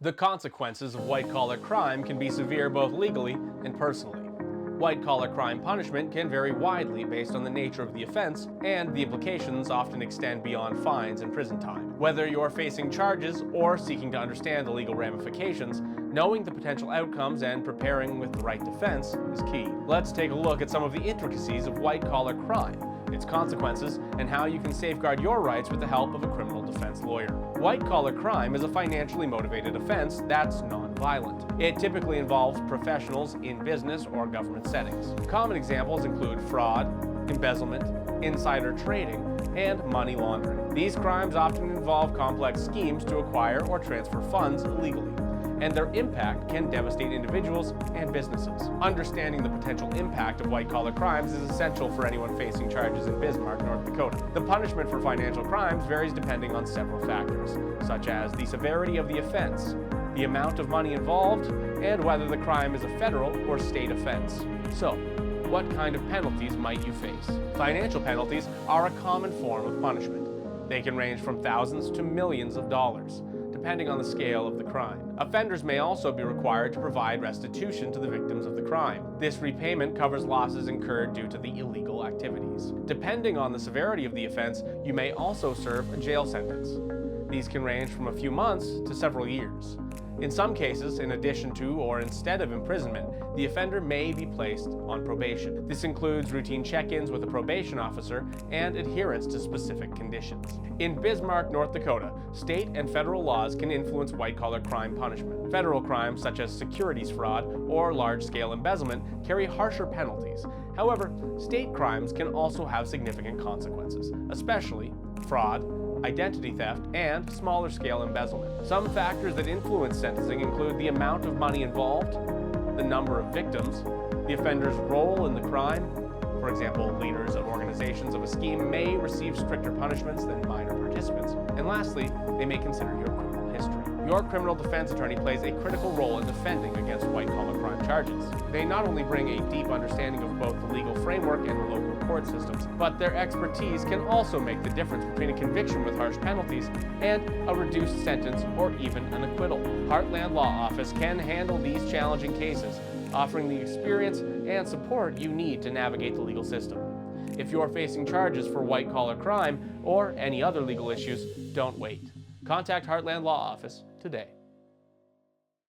The consequences of white-collar crime can be severe both legally and personally. White-collar crime punishment can vary widely based on the nature of the offense, and the implications often extend beyond fines and prison time. Whether you're facing charges or seeking to understand the legal ramifications, knowing the potential outcomes and preparing with the right defense is key. Let's take a look at some of the intricacies of white-collar crime, its consequences, and how you can safeguard your rights with the help of a criminal defense lawyer. White-collar crime is a financially motivated offense that's non-violent. It typically involves professionals in business or government settings. Common examples include fraud, embezzlement, insider trading, and money laundering. These crimes often involve complex schemes to acquire or transfer funds illegally, and their impact can devastate individuals and businesses. Understanding the potential impact of white-collar crimes is essential for anyone facing charges in Bismarck, North Dakota. The punishment for financial crimes varies depending on several factors, such as the severity of the offense, the amount of money involved, and whether the crime is a federal or state offense. So, what kind of penalties might you face? Financial penalties are a common form of punishment. They can range from thousands to millions of dollars, depending on the scale of the crime. Offenders may also be required to provide restitution to the victims of the crime. This repayment covers losses incurred due to the illegal activities. Depending on the severity of the offense, you may also serve a jail sentence. These can range from a few months to several years. In some cases, in addition to or instead of imprisonment, the offender may be placed on probation. This includes routine check-ins with a probation officer and adherence to specific conditions. In Bismarck, North Dakota, state and federal laws can influence white-collar crime punishment. Federal crimes such as securities fraud or large-scale embezzlement carry harsher penalties. However, state crimes can also have significant consequences, especially fraud, identity theft, and smaller-scale embezzlement. Some factors that influence sentencing include the amount of money involved, the number of victims, the offender's role in the crime. For example, leaders of organizations of a scheme may receive stricter punishments than minor participants. And lastly, they may consider your criminal history. Your criminal defense attorney plays a critical role in defending against white-collar crime charges. They not only bring a deep understanding of both the legal framework and the local court systems, but their expertise can also make the difference between a conviction with harsh penalties and a reduced sentence or even an acquittal. Heartland Law Office can handle these challenging cases, offering the experience and support you need to navigate the legal system. If you're facing charges for white-collar crime or any other legal issues, don't wait. Contact Heartland Law Office today.